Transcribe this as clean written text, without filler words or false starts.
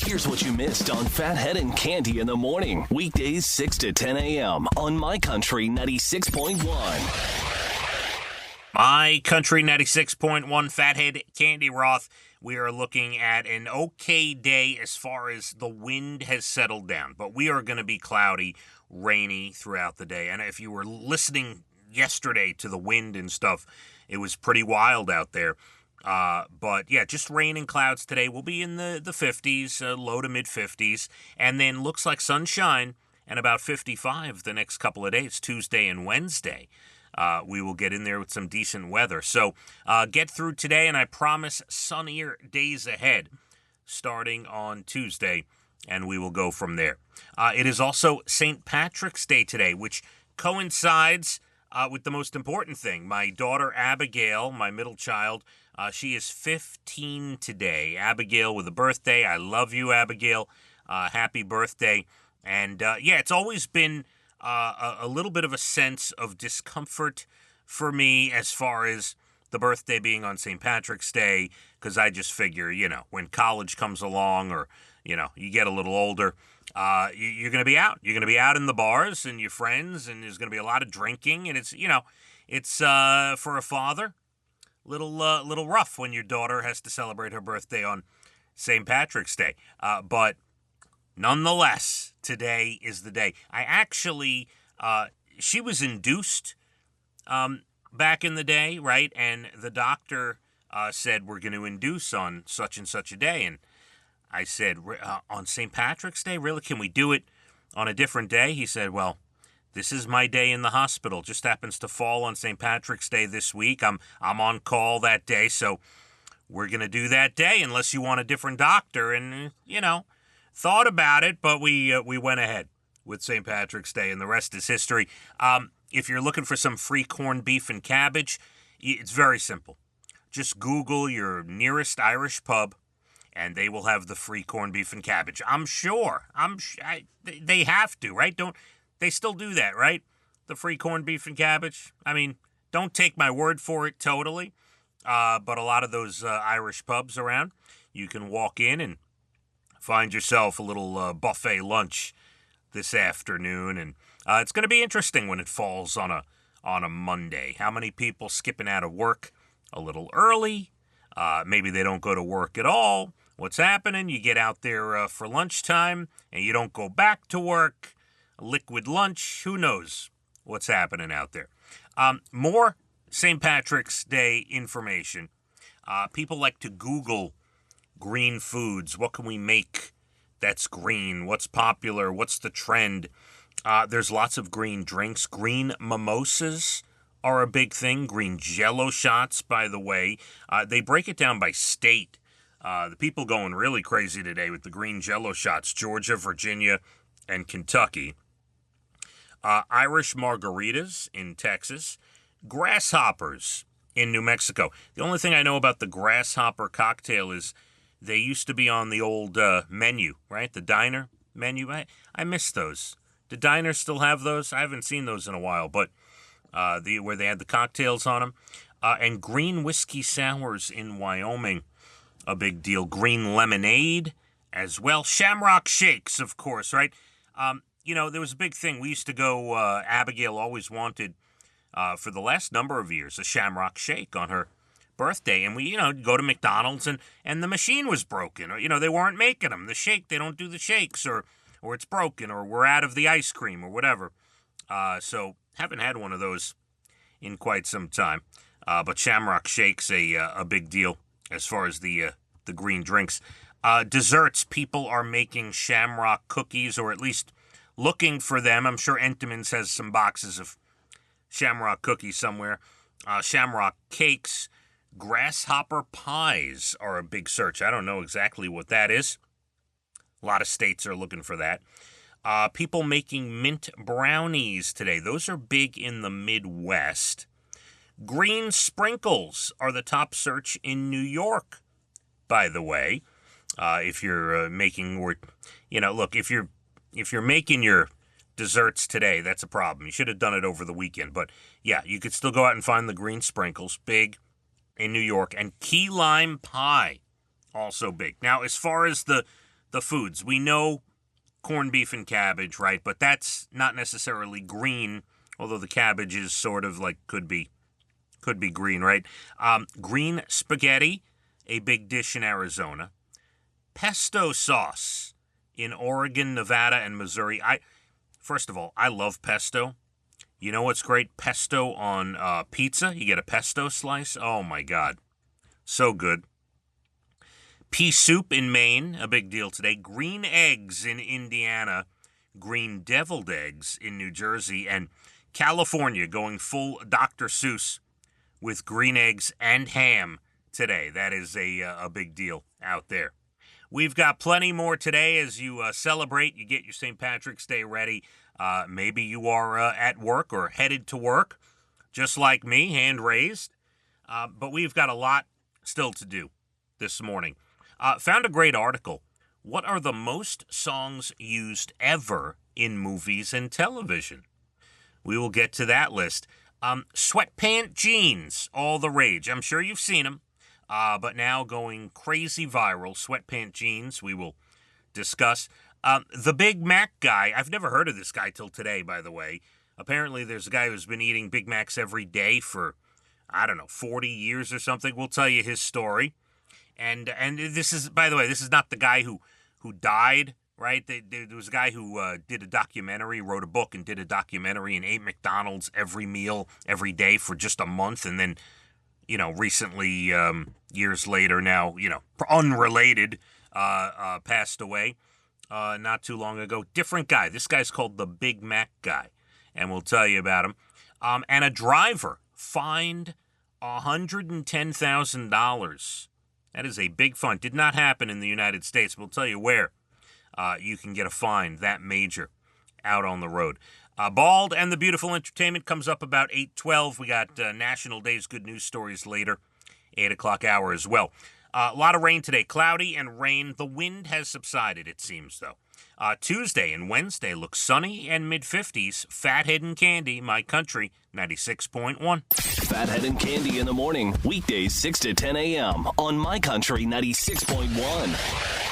Here's what you missed on Phathead and Cande in the morning. Weekdays 6 to 10 a.m. on My Country 96.1. My Country 96.1, Phathead, Cande Roth. We are looking at an okay day as far as the wind has settled down, but we are going to be cloudy, rainy throughout the day. And if you were listening yesterday to the wind and stuff, it was pretty wild out there. But yeah, just rain and clouds today. We'll be in the 50s, low to mid 50s, and then looks like sunshine and about 55 the next couple of days, Tuesday and Wednesday. We will get in there with some decent weather. So get through today, and I promise sunnier days ahead starting on Tuesday, and we will go from there. It is also St. Patrick's Day today, which coincides with the most important thing. My daughter Abigail, my middle child, she is 15 today. Abigail with a birthday. I love you, Abigail. Happy birthday. And yeah, it's always been a little bit of a sense of discomfort for me as far as the birthday being on St. Patrick's Day, because I just figure, when college comes along or, you get a little older, you're going to be out. You're going to be out in the bars and your friends, and there's going to be a lot of drinking, and it's for a father, little rough when your daughter has to celebrate her birthday on St. Patrick's Day. But nonetheless, today is the day. I actually, she was induced back in the day, right? And the doctor said, we're going to induce on such and such a day. And I said, on St. Patrick's Day? Really? Can we do it on a different day? He said, well, this is my day in the hospital. Just happens to fall on St. Patrick's Day this week. I'm on call that day, so we're going to do that day unless you want a different doctor. And, thought about it, but we went ahead with St. Patrick's Day, and the rest is history. If you're looking for some free corned beef and cabbage, it's very simple. Just Google your nearest Irish pub, and they will have the free corned beef and cabbage. I'm sure. They have to, right? They still do that, right? The free corned beef and cabbage. I mean, don't take my word for it totally, but a lot of those Irish pubs around, you can walk in and find yourself a little buffet lunch this afternoon, and it's going to be interesting when it falls on a Monday. How many people skipping out of work a little early? Maybe they don't go to work at all. What's happening? You get out there for lunchtime, and you don't go back to work. A liquid lunch. Who knows what's happening out there? More St. Patrick's Day information. People like to Google green foods. What can we make that's green? What's popular? What's the trend? There's lots of green drinks. Green mimosas are a big thing. Green Jell-O shots, by the way. They break it down by state. The people going really crazy today with the green Jell-O shots. Georgia, Virginia, and Kentucky. Irish margaritas in Texas. Grasshoppers in New Mexico. The only thing I know about the grasshopper cocktail is they used to be on the old menu, right? The diner menu. I miss those. Do diners still have those? I haven't seen those in a while, but where they had the cocktails on them. And green whiskey sours in Wyoming, a big deal. Green lemonade as well. Shamrock shakes, of course, right? There was a big thing. We used to go, Abigail always wanted, for the last number of years, a Shamrock shake on her birthday. And we, go to McDonald's and the machine was broken. Or, they weren't making them. The shake, they don't do the shakes, or it's broken, or we're out of the ice cream, or whatever. So haven't had one of those in quite some time. But Shamrock shake's a big deal as far as the green drinks. Desserts, people are making Shamrock cookies, or at least looking for them. I'm sure Entenmann's has some boxes of Shamrock cookies somewhere. Shamrock cakes. Grasshopper pies are a big search. I don't know exactly what that is. A lot of states are looking for that. People making mint brownies today. Those are big in the Midwest. Green sprinkles are the top search in New York, by the way. If you're making, or look, if you're making your desserts today, that's a problem. You should have done it over the weekend. But yeah, you could still go out and find the green sprinkles, big in New York. And key lime pie, also big. Now, as far as the the foods. We know corned beef and cabbage, right? But that's not necessarily green, although the cabbage is sort of like could be green, right? Green spaghetti, a big dish in Arizona. Pesto sauce in Oregon, Nevada, and Missouri. First of all, I love pesto. You know what's great? Pesto on pizza. You get a pesto slice. Oh, my God. So good. Pea soup in Maine, a big deal today. Green eggs in Indiana. Green deviled eggs in New Jersey. And California going full Dr. Seuss with green eggs and ham today. That is a big deal out there. We've got plenty more today as you celebrate. You get your St. Patrick's Day ready. Maybe you are at work or headed to work, just like me, hand raised. But we've got a lot still to do this morning. Found a great article. What are the most songs used ever in movies and television? We will get to that list. Sweatpant jeans, all the rage. I'm sure you've seen them. But now going crazy viral, sweatpant jeans, we will discuss. The Big Mac guy, I've never heard of this guy till today, by the way. Apparently there's a guy who's been eating Big Macs every day for, 40 years or something. We'll tell you his story. And this is, by the way, this is not the guy who died, right? There was a guy who did a documentary, wrote a book and did a documentary and ate McDonald's every meal, every day for just a month, and then recently, years later now, unrelated, passed away not too long ago. Different guy. This guy's called the Big Mac guy, and we'll tell you about him. And a driver fined $110,000. That is a big fine. Did not happen in the United States. We'll tell you where you can get a fine that major out on the road. Bald and the Beautiful Entertainment comes up about 8:12. We got National Day's good news stories later, 8 o'clock hour as well. A lot of rain today, cloudy and rain. The wind has subsided, it seems, though. Tuesday and Wednesday look sunny and mid-50s. Phathead and Cande, My Country, 96.1. Phathead and Cande in the morning, weekdays 6 to 10 a.m. on My Country 96.1.